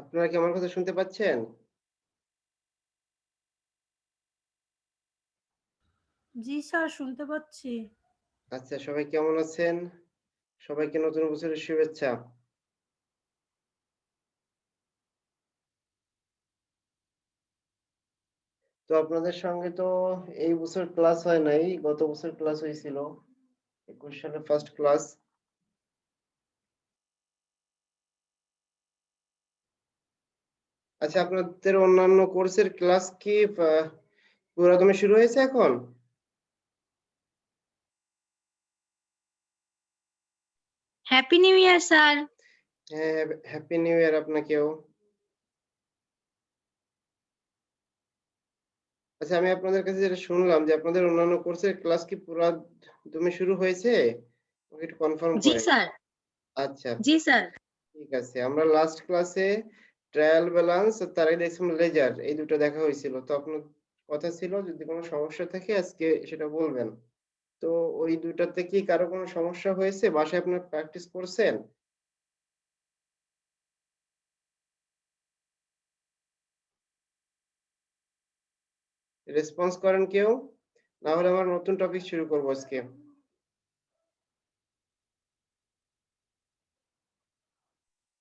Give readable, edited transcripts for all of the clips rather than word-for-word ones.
আপনারা কি আমার কথা শুনতে পাচ্ছেন? জি স্যার, শুনতে পাচ্ছি। আচ্ছা, সবাই কেমন আছেন? সবাইকে নতুন বছরের শুভেচ্ছা। তো আপনাদের সঙ্গে তো এই বছর ক্লাস হয় নাই, গত বছর ক্লাস হয়েছিল। 21 সালে ফার্স্ট ক্লাস। আচ্ছা, আপনাদের অন্যান্য কোর্সের ক্লাস কি পুরোদমে শুরু হয়েছে এখন? Happy new year sir. হ্যাঁ, হ্যাপি নিউ ইয়ার আপনাকেও। আচ্ছা, আমি আপনাদের কাছে যেটা শুনলাম যে আপনাদের অন্যান্য কোর্সের ক্লাস কি পুরাদমে শুরু হয়েছে? আমাকে একটু কনফার্ম জি করেন। স্যার। আচ্ছা, জি স্যার। ঠিক আছে। আমরা লাস্ট ক্লাসে ট্রায়াল ব্যালান্স আর তার আগে দেখছিলাম লেজার, এই দুটো দেখা হয়েছিল। তো আপনার কথা ছিল যদি কোনো সমস্যা থাকে আজকে সেটা বলবেন। তো ওই দুটাতে কি কারো কোনো সমস্যা হয়েছে? বাসায় আপনার প্র্যাকটিস করছেন? রেসপন্স করেন কেউ? না হলে আমরা নতুন টপিক শুরু করব আজকে।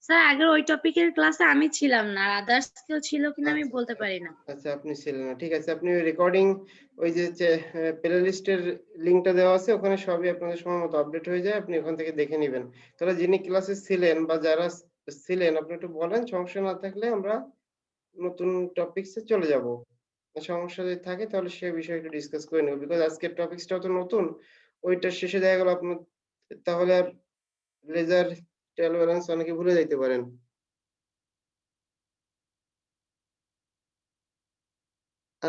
স্যার, আগের ওই টপিকের ক্লাসে আমি ছিলাম না, আদার্স কেউ ছিল কিনা আমি আচ্ছা, বলতে পারি না। আচ্ছা আপনি ছিলেন না। ঠিক আছে, আপনি ওই রেকর্ডিং ওই যে প্লে লিস্টের লিংকটা দেওয়া আছে ওখানে সবই আপনাদের সময় মতো আপডেট হয়ে যায়। আপনি ওখান থেকে দেখে নিবেন। তাহলে যিনি ক্লাসে ছিলেন বা যারা ছিলেন আপনি একটু বলেন, সমস্যা না থাকলে আমরা নতুন টপিকসে চলে যাব। সমস্যা যদি থাকে তাহলে সে বিষয়ে একটু ডিসকাস করে নেব। বিকজ আজকের টপিকসটাও তো নতুন। ওইটার শেষে দেখা গেল আপনার তাহলে আর লেজার ট্রায়াল ব্যালান্স অনেকে ভুলে যাইতে পারেন।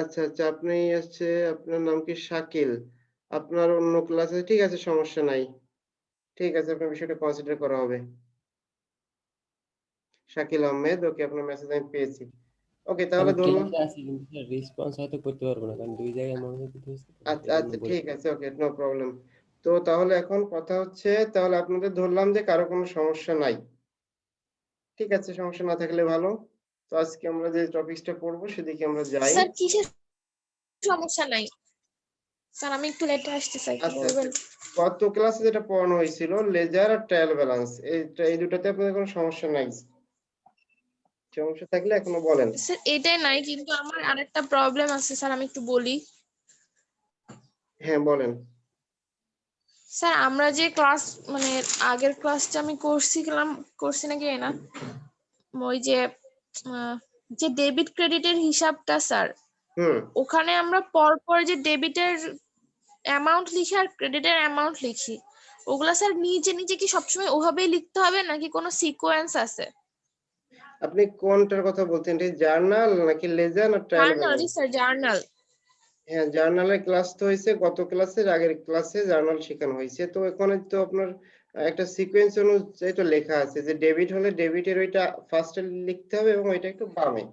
আচ্ছা, আচ্ছা আপনি হচ্ছে আপনার নাম কি শাকিল? আপনার অন্য ক্লাসে ঠিক আছে সমস্যা নাই। ঠিক আছে আপনার বিষয়টা কনসিডার করা হবে। শাকিল আহমেদ, ওকে আপনার মেসেজ আমি পেয়েছি। ওকে তাহলে আমি ধরলাম। ক্লাসে আছি কিন্তু স্যার রেসপন্স হয়তো করতে পারবো না কারণ দুই জায়গায় মনোযোগ দিতে হচ্ছে তো আচ্ছা, এই জন্য আচ্ছা বলে ঠিক আছে, ওকে নো প্রবলেম। তো তাহলে এখন কথা হচ্ছে তাহলে আপনাদের ধরলাম যে কারো কোনো সমস্যা নাই। ঠিক আছে, সমস্যা না থাকলে ভালো। তো আজকে আমরা যে টপিকসটা পড়বো সেদিকে আমরা যাই। স্যার কিসের সমস্যা নাই? স্যার আমি একটু লেটে আসতে চাই, আচ্ছা, আচ্ছা বলবেন? গত ক্লাসে যেটা পড়ানো হয়েছিল লেজার আর ট্রায়াল ব্যালান্স, এই দুটাতে আপনাদের কোনো সমস্যা নাই? সমস্যা থাকলে এখনো বলেন। স্যার এটাই নাই, কিন্তু আমার আরেকটা প্রবলেম আছে স্যার, আমি একটু বলি। হ্যাঁ বলেন। স্যার আমরা যে ক্লাস মানে আগের ক্লাসটা আমি করছি নাকি না, ওই যে যে ডেবিট ক্রেডিটের হিসাবটা স্যার, হুম। ওখানে আমরা পর যে ডেবিটের অ্যামাউন্ট লিখি আর ক্রেডিটের অ্যামাউন্ট লিখি, ওগুলা স্যার নিজে নিজে কি সবসময় ওভাবেই লিখতে হবে নাকি কোনো সিকোয়েন্স আছে? আপনি কোনটার কথা বলছেন, এটা জার্নাল নাকি লেজার না ট্রায়াল জার্নাল, জি ব্যালান্স? Sir journal. হ্যাঁ, জার্নালের ক্লাস তো হয়েছে গত ক্লাসের আগের ক্লাসে জার্নাল শেখানো হয়েছে। তো এখানে তো আপনার একটা সিকোয়েন্স অনুযায়ী তো লেখা আছে যে ডেবিট হলে ডেবিটের ওইটা ফার্স্টে লিখতে হবে এবং ওইটা একটু বামে,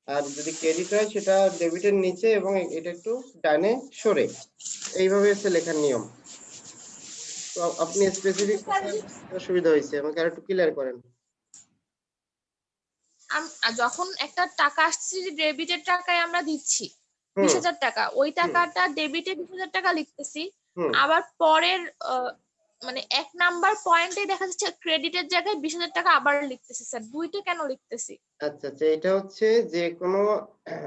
আর যদি ক্রেডিট হয় সেটা ডেবিটের নিচে এবং এটা একটু ডানে সরে, এইভাবে হচ্ছে লেখার নিয়ম। তো আপনি স্পেসিফিক স্যার কোথায় বুঝতে অসুবিধা হয়েছে আমাকে আর একটু ক্লিয়ার করেন। যখন একটা টাকা আসছে, যে ডেবিটের টাকায় আমরা দিচ্ছি হুম 20,000 টাকা, ওই হুম টাকাটা ডেবিটে 20,000 টাকা লিখতেছি। হুম। আবার পরের মানে 1 নাম্বার পয়েন্টে দেখা যাচ্ছে ক্রেডিটের জায়গায় 20,000 টাকা আবার লিখতেছি। স্যার দুইটা কেন লিখতেছি? আচ্ছা, আচ্ছা এটা হচ্ছে যে কোনো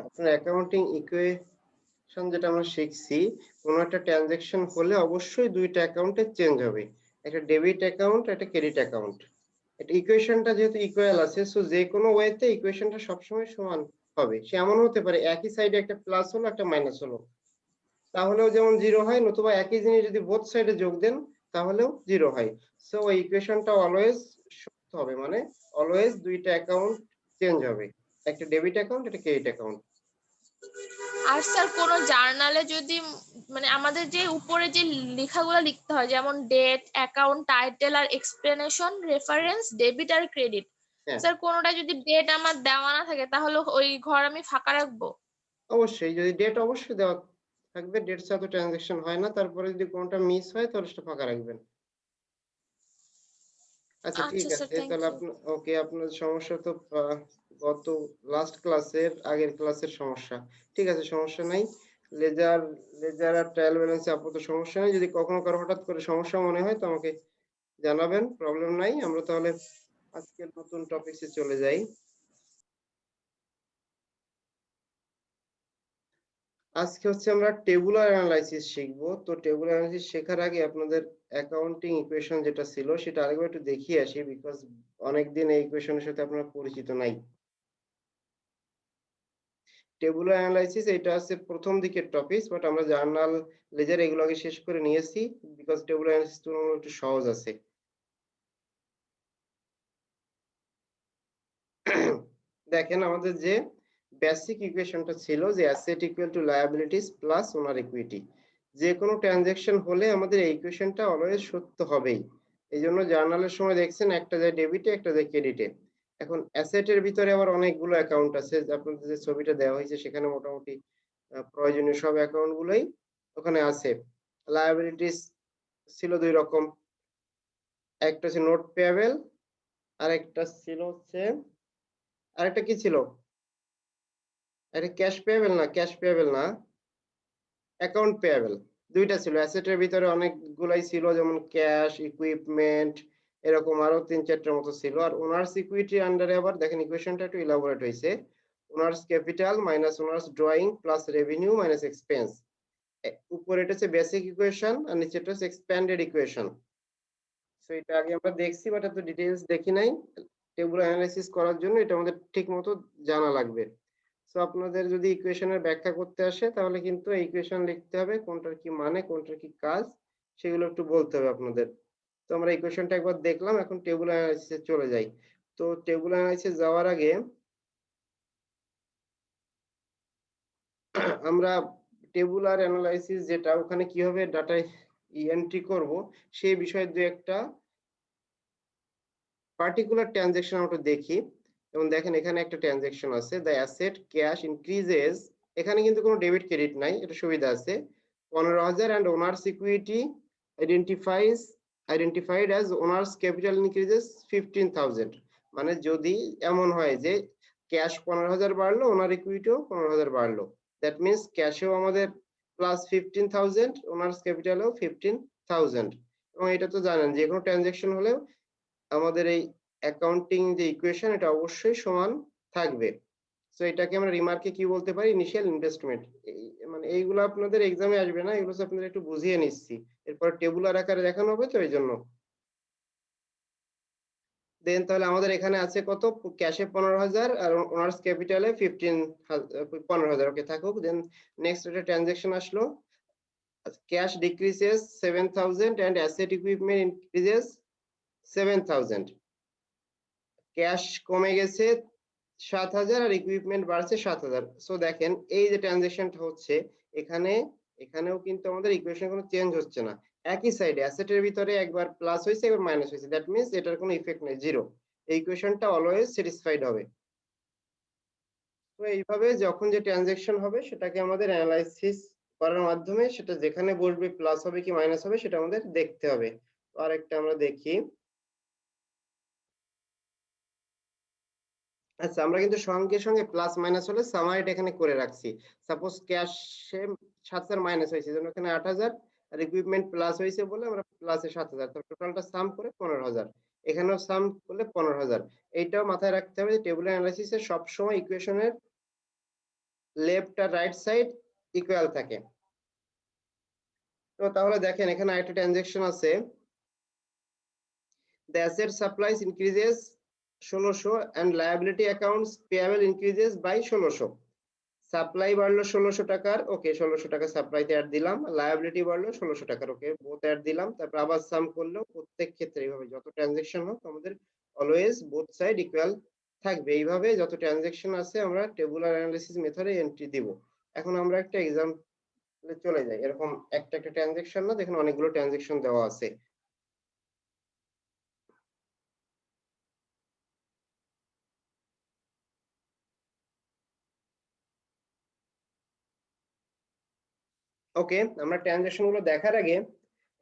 আপনার অ্যাকাউন্টিং ইকুয়েশন যেটা আমরা শিখছি, কোনো একটা ট্রানজাকশন হলে অবশ্যই দুইটা অ্যাকাউন্টে চেঞ্জ হবে, একটা ডেবিট অ্যাকাউন্ট একটা ক্রেডিট অ্যাকাউন্ট। এটা ইকুয়েশনটা যেহেতু ইকুয়াল আছে, সো যে কোনো ওয়েতে ইকুয়েশনটা সবসময় সমান হবে। সে এমন হতে পারে একই সাইডে একটা প্লাস হলো একটা মাইনাস হলো, তাহলেও যেমন জিরো হয়, নতুবা একই জিনিস যদি বোথ সাইডে যোগ দেন তাহলেও জিরো হয়। সো ওই ইকুয়েশনটা অলওয়েজ সত্য হবে, মানে অলওয়েজ দুইটা অ্যাকাউন্ট চেঞ্জ হবে, একটা ডেবিট অ্যাকাউন্ট, একটা ক্রেডিট অ্যাকাউন্ট। আর স্যার কোন জার্নালে যদি মানে আমাদের যে উপরে যে লেখাগুলো লিখতে হয় যেমন ডেট, অ্যাকাউন্ট, টাইটেল আর এক্সপ্লেনেশন, রেফারেন্স, ডেবিট আর ক্রেডিট, হ্যাঁ স্যার কোনটা যদি ডেট আমার দেওয়া না থাকে তাহলে ওই ঘর আমি ফাঁকা রাখবো? অবশ্যই, যদি ডেট অবশ্যই দেওয়া থাকবে, ডেট ছাড়া তো ট্রানজাকশন হয় না। তারপরে যদি কোনটা মিস হয় তাহলে সেটা ফাঁকা রাখবেন। আচ্ছা ঠিক আচ্ছা স্যার, আছে, থ্যাংক তাহলে ইউ। আপনার ওকে, আপনার সমস্যা তো গত লাস্ট ক্লাসের আগের ক্লাসের সমস্যা। ঠিক আছে, সমস্যা নাই। লেজার লেজার আর ট্রায়াল ব্যালেন্সে আপাতত সমস্যা নেই। যদি কখনো কারো হঠাৎ করে সমস্যা মনে হয় তো আমাকে জানাবেন, প্রবলেম নাই। আমরা তাহলে আজকের নতুন টপিকসে চলে যাই। আজকে হচ্ছে আমরা টেবুলার অ্যানালাইসিস শিখবো। তো টেবুলার অ্যানালাইসিস শেখার আগে আপনাদের অ্যাকাউন্টিং ইকুয়েশন যেটা ছিল সেটা আরেকবার একটু দেখিয়ে আসি, বিকজ অনেকদিন এই ইকুয়েশনের সাথে আপনারা পরিচিত নাই। টেবুলার অ্যানালাইসিস এটা হচ্ছে প্রথম দিকের টপিক, বাট আমরা জার্নাল, লেজার এগুলো আগে শেষ করে নিয়েছি, বিকজ টেবুলার অ্যানালাইসিস তুলনামূলক একটু সহজ আছে। দেখেন আমাদের যে বেসিক ইকুয়েশনটা ছিল যে asset equal two liabilities plus ওনার ইকুইটি, যে কোনো ট্রানজাকশন হলে আমাদের এই ইকুয়েশনটা অলওয়েজ সত্য হবেই। এই জন্য জার্নালের সময় দেখছেন একটা যায় ডেবিটে, একটা যায় ক্রেডিটে। এখন অ্যাসেটের ভিতরে আবার অনেকগুলো অ্যাকাউন্ট আছে, আপনাদের যে ছবিটা দেওয়া হয়েছে সেখানে মোটামুটি প্রয়োজনীয় সব অ্যাকাউন্ট গুলোই ওখানে আছে। লায়াবিলিটিস ছিল দুই রকম, একটা হচ্ছে নোট পেয়েবল, আর একটা ছিল হচ্ছে, আরেকটা কি ছিল, এটা ক্যাশ পেয়েবল না, ক্যাশ পেয়েবল না, অ্যাকাউন্ট পেয়েবল। দুইটা ছিল অ্যাসেটের ভিতরে, অনেকগুলাই ছিল, যেমন ক্যাশ, ইকুইপমেন্ট, এরকম আরো 3-4টার মতো ছিল। আর ওনার্স ইকুইটি আন্ডারে আবার দেখেন ইকুয়েশনটা একটু ইলাবোরেট হয়েছে, owners capital minus owners drawing plus revenue minus expense. উপরে এটা হচ্ছে বেসিক ইকুয়েশন আর নিচেটা হচ্ছে এক্সপ্যান্ডেড ইকুয়েশন। সো এটা আগে আমরা দেখছি, বাট এত ডিটেইলস দেখি নাই। টেবুল অ্যানালাইসিস করার জন্য এটা আমাদের ঠিক মতো জানা লাগবে। সো আপনাদের যদি ইকুয়েশনের ব্যাখ্যা করতে আসে তাহলে কিন্তু এই ইকুয়েশন লিখতে হবে, কোনটার কি মানে, কোনটার কি কাজ, সেগুলো একটু বলতে হবে আপনাদের। তো আমরা ইকুয়েশনটা একবার দেখলাম, এখন টেবুল অ্যানালাইসিসে চলে যাই। তো টেবুল অ্যানালাইসিস যাওয়ার আগে আমরা টেবুলার অ্যানালাইসিস যেটা, ওখানে কিভাবে ডাটা এন্ট্রি করব সেই বিষয়ে দু একটা পার্টিকুলার ট্রানজাকশন আমরা দেখি। যেমন দেখেন এখানে একটা ট্রানজাকশন আছে, দ্য অ্যাসেট ক্যাশ ইনক্রিজেস, এখানে কিন্তু কোনো ডেবিট ক্রেডিট নাই, এটা সুবিধা আছে, 15,000 and owners equity identified as owners capital increases 15,000। মানে যদি এমন হয় যে ক্যাশ 15,000 বাড়লো, ওনার ইকুইটিও 15,000 বাড়লো, দ্যাট মিনস ক্যাশেও আমাদের প্লাস 15,000, ওনার্স ক্যাপিটালেও 15,000। এবং এটা তো জানেন যে কোনো ট্রানজাকশন হলেও আমাদের এই অ্যাকাউন্টিং যে ইকুয়েশন এটা অবশ্যই সমান থাকবে। সো এটাকে আমরা রিমার্কে কি বলতে পারি, ইনিশিয়াল ইনভেস্টমেন্ট। মানে এইগুলো আপনাদের এক্সামে আসবে না, এগুলো আপনাদের একটু বুঝিয়ে নিচ্ছি, এরপর টেবুলার আকারে দেখানো হবে তো এই জন্য। দেন তাহলে আমাদের এখানে আছে কত, ক্যাশে 15,000 আর ওনার্স ক্যাপিটালে 15,000, ওকে থাকুক। দেন নেক্সট একটা ট্রানজাকশন আসলো, cash decreases 7,000 and asset equipment increases 7,000। Cash কমে গেছে 7,000 আর ইকুইপমেন্ট বাড়ছে 7,000। সো দেখেন এই যে ট্রানজাকশনটা হচ্ছে এখানে, এখানেও কিন্তু আমাদের ইকুয়েশন কোনো চেঞ্জ হচ্ছে না, একই সাইডে অ্যাসেটের ভিতরে একবার প্লাস হয়েছে একবার মাইনাস হয়েছে, দ্যাট মিন্স এটার কোনো ইফেক্ট নেই, জিরো। এই ইকুয়েশনটা অলওয়েজ স্যাটিসফাইড হবে। তো এইভাবে যখন যে ট্রানজাকশন হবে সেটাকে আমাদের অ্যানালাইসিস করার মাধ্যমে সেটা যেখানে বসবে প্লাস হবে কি মাইনাস হবে সেটা আমাদের দেখতে হবে। তো আরেকটা আমরা দেখি। আচ্ছা, আমরা কিন্তু সঙ্গে সঙ্গে প্লাস মাইনাস হলে সামারিটা এখানে করে রাখছি। সাপোজ ক্যাশে 7,000 মাইনাস হয়েছে জন্য এখানে 8,000, আর ইকুইপমেন্ট প্লাস হয়েছে বলে আমরা প্লাসে 7,000, তো টোটালটা সাম করে 15,000, এখানেও সাম করলে 15,000। এইটাও মাথায় রাখতে হবে যে টেবুল অ্যানালাইসিসে সবসময় ইকুয়েশনের লেফট আর রাইট সাইড ইকুয়াল থাকে। তো তাহলে দেখেন এখানে আরেকটা ট্রানজাকশন আছে, the asset supplies increases 1600 and liability accounts payable increases by 1600। Supply বাড়লো 1600 টাকার, ওকে 1600 টাকা সাপ্লাইতে অ্যাড দিলাম, লায়াবিলিটি বাড়লো 1600 টাকার, ওকে বোথ অ্যাড দিলাম। তারপর আবার সাম করলেও প্রত্যেক ক্ষেত্রে এইভাবে যত ট্রানজাকশন হোক আমাদের অলওয়েজ বোথ সাইড ইকুয়াল থাকবে। এইভাবে যত ট্রানজাকশন আছে আমরা টেবুলার অ্যানালিসিস মেথডে এন্ট্রি দিব। এখন আমরা একটা এক্সাম্পলে চলে যাই। এরকম একটা ট্রানজাকশন না, দেখুন অনেকগুলো ট্রানজাকশন দেওয়া আছে। ওকে, আমরা ট্রানজাকশন গুলো দেখার আগে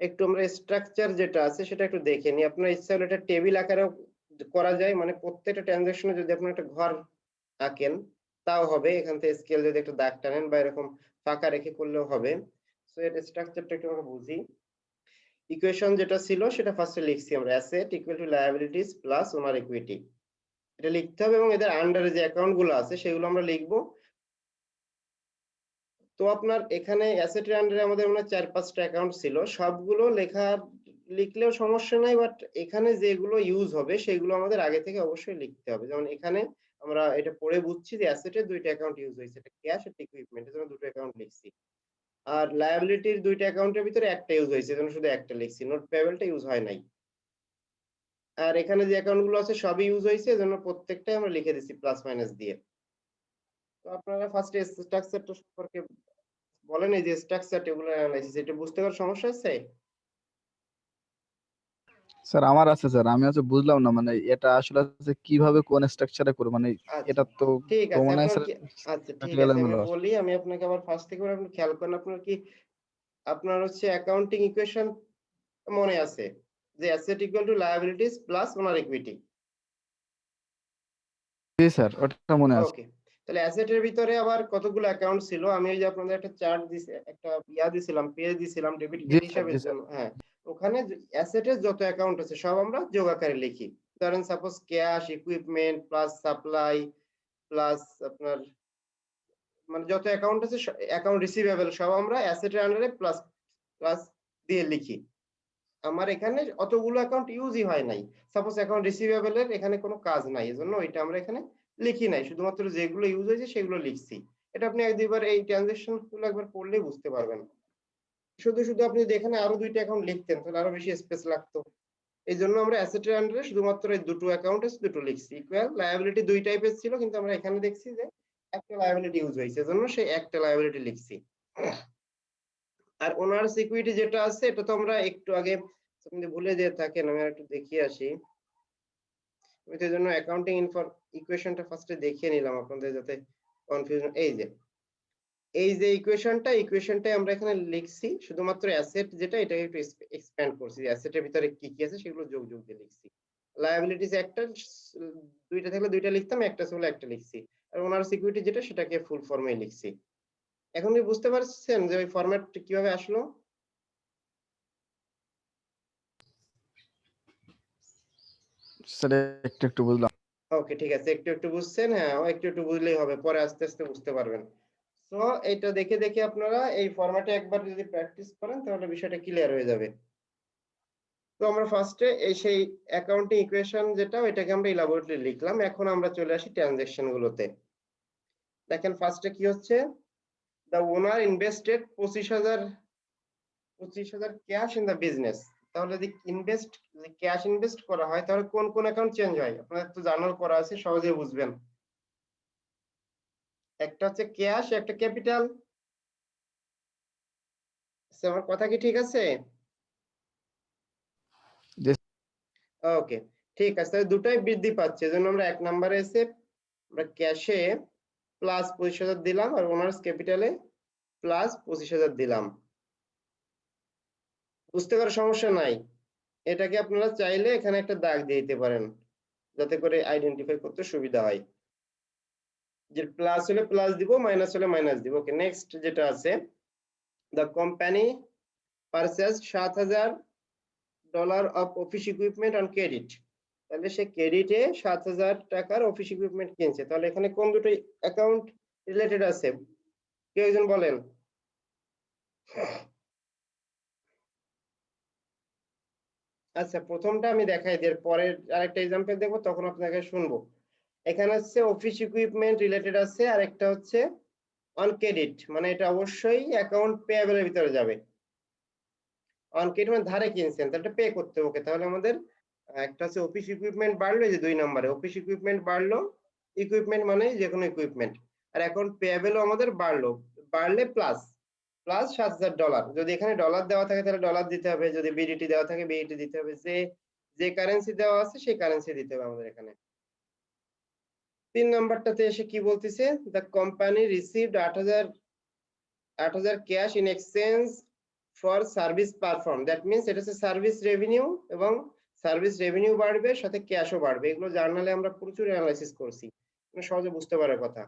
একটু আমরা স্ট্রাকচার যেটা আছে সেটা একটু দেখে নিই। আপনার ইচ্ছা হলে এটা টেবিল আকারেও করা যায়, মানে প্রত্যেকটা ট্রানজাকশনে যদি আপনার একটা ঘর আঁকেন তাও হবে। এখান থেকে স্কেল যদি একটা দাগ টানেন বা এরকম ফাঁকা রেখে করলেও হবে। সো এর স্ট্রাকচারটা একটু আমরা বুঝি। ইকুয়েশন যেটা ছিল সেটা ফার্স্টে লিখছি আমরা, asset equal two liabilities plus ওনার ইকুইটি, এটা লিখতে হবে এবং এদের আন্ডারে যে অ্যাকাউন্ট গুলো আছে সেগুলো আমরা লিখবো। তো আপনার এখানে অ্যাসেটের আন্ডারে আমাদের মনে হয় 4-5টা অ্যাকাউন্ট ছিল, সবগুলো লিখলেও সমস্যা নাই, বাট এখানে যেগুলো ইউজ হবে সেগুলো আমাদের আগে থেকে অবশ্যই লিখতে হবে। যেমন এখানে আমরা এটা পড়ে বুঝছি যে অ্যাসেটের 2টা অ্যাকাউন্ট ইউজ হয়েছে, এটা ক্যাশ আর ইকুইপমেন্ট, এর জন্য 2টো অ্যাকাউন্ট লিখছি। আর লায়াবিলিটির 2টা অ্যাকাউন্টের ভিতরে একটা ইউজ হয়েছে, এজন্য শুধু একটা লিখছি, নোট পেয়েবলটা ইউজ হয় নাই। আর এখানে যে অ্যাকাউন্ট গুলো আছে সবই ইউজ হয়েছে, এজন্য প্রত্যেকটাই আমরা লিখে দিচ্ছি প্লাস মাইনাস দিয়ে। তো আপনারা ফার্স্টে স্ট্রাকচারটা সম্পর্কে বলেন, এই যে স্ট্রাকচার টেবুলার অ্যানালাইসিস, এটা বুঝতে পারার সমস্যা আছে? স্যার আমার আছে স্যার, আমি বুঝলাম না মানে এটা আসলে কিভাবে কোন স্ট্রাকচারে করব মানে আচ্ছা এটা তো ঠিক আছে, মনে হয় আপনার স্যার কি, আচ্ছা ঠিক practical আছে এ আমি মেলা। বলি, আমি আপনাকে আবার ফার্স্ট থেকে আপনি খেয়াল করেন, আপনার কি আপনার হচ্ছে অ্যাকাউন্টিং ইকুয়েশন মনে আছে যে asset equal two liabilities plus ওনার ইকুইটি? জি স্যার, ওটা মনে আছে। ওকে, তাহলে অ্যাসেটের ভিতরে আবার কতগুলো অ্যাকাউন্ট ছিল, আমি ওই যে আপনাদের একটা চার্ট দিছি, একটা দিছিলাম, পেজ দিছিলাম ডেবিট জি ক্রেডিট স্যার, জি হিসাবের স্যার। জন্য। হ্যাঁ, ওখানে অ্যাসেটের যত অ্যাকাউন্ট আছে সব আমরা যোগ আকারে লিখি। ধরেন suppose cash, equipment plus supply plus আপনার মানে যত অ্যাকাউন্ট আছে অ্যাকাউন্ট রিসিভেবল সব আমরা অ্যাসেটের আন্ডারে প্লাস প্লাস দিয়ে লিখি। আমার এখানে অতগুলো অ্যাকাউন্ট ইউজই হয় নাই। সাপোজ অ্যাকাউন্ট রিসিভেবল এর এখানে কোনো কাজ নাই, এজন্য ওইটা আমরা এখানে লিখি নাই, শুধুমাত্র যেগুলো ইউজ হয়েছে সেগুলো লিখছি। এটা আপনি এক দুইবার এই ট্রানজাকশন গুলো একবার পড়লেই বুঝতে পারবেন। শুধু শুধু আপনি যদি এখানে আরো 2টা অ্যাকাউন্ট লিখতেন তাহলে আরো বেশি স্পেস লাগতো। এই জন্য আমরা অ্যাসেটের আন্ডারে শুধুমাত্র এই দুটো অ্যাকাউন্ট আছে, দুটো লিখছি। ইকুয়াল লায়াবিলিটি 2 টাইপের ছিল, কিন্তু আমরা এখানে দেখছি যে একটা লায়াবিলিটি ইউজ হয়েছে, এজন্য সেই একটা লায়াবিলিটি লিখছি। আর ওনার সিকিউরিটি যেটা আছে এটা তো আমরা একটু আগে, আপনি ভুলে যেয়ে থাকেন, আমি একটু দেখিয়ে আসি। আমি তো এই জন্য অ্যাকাউন্টিং ইকুয়েশনটা ফার্স্টে দেখিয়ে নিলাম আপনাদের যাতে কনফিউশন। এই যে ইকুয়েশনটাই আমরা এখানে লিখছি, শুধুমাত্র অ্যাসেট যেটা এটাকে একটু এক্সপ্যান্ড করছি, অ্যাসেটের ভিতরে কি কি আছে সেগুলো যোগ যোগ দিয়ে লিখছি। লায়াবিলিটিস একটা, 2টা থাকলে 2টা লিখতাম, একটা ছিল একটা লিখছি। আর ওনার সিকিউরিটি যেটা সেটাকে ফুল ফর্মে লিখছি। এখন কি বুঝতে পারছেন যে ওই ফরম্যাট কিভাবে আসলো? স্যার একটু একটু বুঝলাম। ওকে ঠিক আছে, একটু একটু বুঝছেন, হ্যাঁ একটু একটু বুঝলেই হবে, পরে আস্তে আস্তে বুঝতে পারবেন। তো এটা দেখে দেখে আপনারা এই ফরম্যাটে একবার যদি প্র্যাকটিস করেন তাহলে বিষয়টা ক্লিয়ার হয়ে যাবে। তো আমরা ফার্স্টে এই সেই অ্যাকাউন্টিং ইকুয়েশন যেটা ওইটাকে আমরা ইলাবোরেটলি লিখলাম। এখন আমরা চলে আসি ট্রানজাকশন গুলোতে। দেখেন ফার্স্টে কি হচ্ছে, the owner invested 25,000 cash in the business. তাহলে যদি ক্যাশ ইনভেস্ট করা হয় তাহলে কোন কোন অ্যাকাউন্ট চেঞ্জ হয় আপনাদের তো জানার করা আছে, সহজে বুঝবেন। একটা হচ্ছে ক্যাশ, একটা ক্যাপিটাল। আমার কথা কি ঠিক আছে? জি। ওকে ঠিক আছে, তাহলে দুটাই বৃদ্ধি পাচ্ছে, এজন্য আমরা 1 নম্বরে এসে আমরা ক্যাশে প্লাস 25,000 দিলাম আর ওনার্স ক্যাপিটালে প্লাস 25,000 দিলাম। বুঝতে পারার সমস্যা নাই। এটাকে আপনারা চাইলে এখানে একটা দাগ দিয়ে দিতে পারেন যাতে করে আইডেন্টিফাই করতে সুবিধা হয়, যে প্লাস হলে প্লাস দিব, মাইনাস হলে মাইনাস দিব। ওকে, নেক্সট যেটা আছে, the company purchase $7,000 of office equipment on credit. তাহলে সে ক্রেডিটে 7,000 টাকার অফিস ইকুইপমেন্ট কিনছে। তাহলে এখানে কোন দুটো অ্যাকাউন্ট রিলেটেড আছে কেউ একজন বলেন? আচ্ছা প্রথমটা আমি দেখাই দিই, পরের আরেকটা এক্সাম্পল দেখবো তখন আপনাকে শুনবো। এখানে হচ্ছে অফিস ইকুইপমেন্ট রিলেটেড আছে, আর একটা হচ্ছে অন ক্রেডিট, মানে এটা অবশ্যই অ্যাকাউন্ট পেয়েবল এর ভিতরে যাবে। অন ক্রেডিট মানে ধারে কিনছেন, তাহলে পে করতে হবে। তাহলে আমাদের একটা হচ্ছে অফিস ইকুইপমেন্ট বাড়লো, এই যে 2 নম্বরে অফিস ইকুইপমেন্ট বাড়লো, ইকুইপমেন্ট মানে যে কোনো ইকুইপমেন্ট। আর এখন পেয়েবলও আমাদের বাড়লো, বাড়লে প্লাস $7,000। যদি এখানে ডলার দেওয়া থাকে তাহলে ডলার দিতে হবে, যদি বিডিটি দেওয়া থাকে বিডিটি দিতে হবে, যে কারেন্সি দেওয়া আছে সেই কারেন্সি দিতে হবে আমাদের এখানে। 3 নাম্বারটাতে এসে কি বলতেছে, the company received 8,000 cash in exchange for service perform. That means এটা হচ্ছে সার্ভিস রেভিনিউ, এবং সার্ভিস রেভিনিউ বাড়বে সাথে ক্যাশও বাড়বে। এগুলো জার্নালে আমরা প্রচুর অ্যানালাইসিস করছি, সহজে বুঝতে পারার কথা।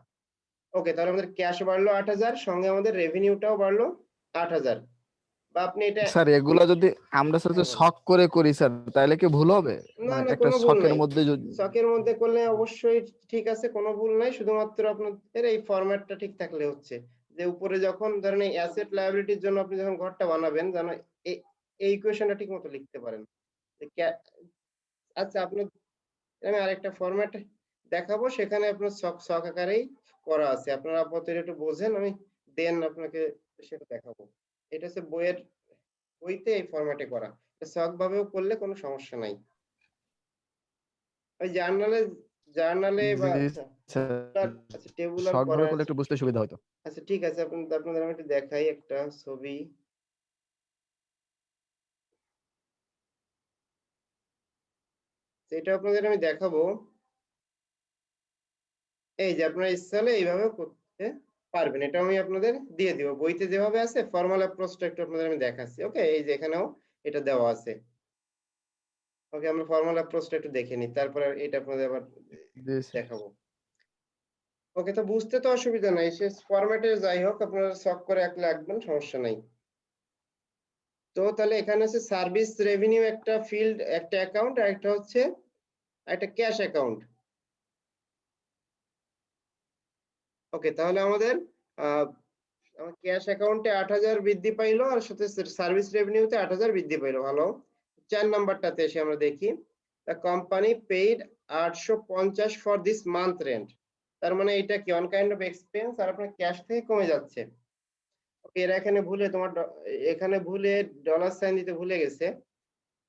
ওকে, তাহলে আমাদের ক্যাশ বাড়লো 8,000, সঙ্গে আমাদের রেভিনিউটাও বাড়লো 8,000। বা আপনি এটা স্যার এগুলা যদি আমরা স্যার হ্যাঁ, বলেন। শক করে করি স্যার তাহলে কি ভুল হবে? না মানে না, একটা কোনো ভুল শকের নাই। মধ্যে যদি শখের মধ্যে করলে অবশ্যই ঠিক আছে, কোনো ভুল নাই। শুধুমাত্র আপনাদের এই ফরম্যাটটা ঠিক থাকলে হচ্ছে, যে উপরে যখন ধরেন এই অ্যাসেট লায়াবিলিটির জন্য আপনি যখন ঘরটা বানাবেন, যেন এই ইকুয়েশনটা ঠিক মতো লিখতে পারেন। আচ্ছা, আপনার আমি আরেকটা ফরম্যাট দেখাবো, সেখানে আপনার শখ আকারেই করা আছে। আপনারা আপাতত একটু বোঝেন, আমি দেন আপনাকে সেটা দেখাবো। এটা হচ্ছে বইতে এই ফরম্যাটে করা, শখ ভাবেও করলে কোনো সমস্যা নাই। ওই জার্নালে বা জি আচ্ছা স্যার আচ্ছা টেবুলার শক করা ভাবে করলে আছে। একটু বুঝতে সুবিধা হতো। আচ্ছা ঠিক আছে, আপনাদের আমি একটু দেখাই একটা ছবি। এটা আপনাদের আমি দেখাবো। এই যে আপনারা ইচ্ছালে এইভাবে করতে পারবেন, এটা আমি আপনাদের দিয়ে দিব। বইতে যেভাবে আছে ফর্মাল অ্যাপ্রোচটা একটু আপনাদের আমি দেখাচ্ছি। ওকে, এই যে এখানেও এটা দেওয়া আছে। ওকে, আমরা ফর্মাল অ্যাপ্রোচটা একটু দেখে নিই, তারপরে এটা আপনাদের আবার জি স্যার। দেখাবো। ওকে, তো বুঝতে তো অসুবিধা নাই, সে ফরম্যাটে যাই হোক আপনারা শক করে রাখবেন, সমস্যা নাই। তো তাহলে এখানে হচ্ছে সার্ভিস রেভিনিউ একটা ফিল্ড, একটা অ্যাকাউন্ট, আর একটা হচ্ছে একটা ক্যাশ অ্যাকাউন্ট। ওকে, তাহলে আমাদের ক্যাশ অ্যাকাউন্টে 8,000 বৃদ্ধি পাইলো, আর সাথে সার্ভিস রেভিনিউতে 8,000 বৃদ্ধি পাইলো। ভালো। 4 নাম্বারটাতে এসে আমরা দেখি, the company paid 850 for this month rent. তার মানে এটা কি অন কাইন্ড অফ এক্সপেন্স, আর আপনার ক্যাশ থেকে কমে যাচ্ছে। ওকে, এরা এখানে ভুলে এখানে ভুলে ডলার সাইন দিতে ভুলে গেছে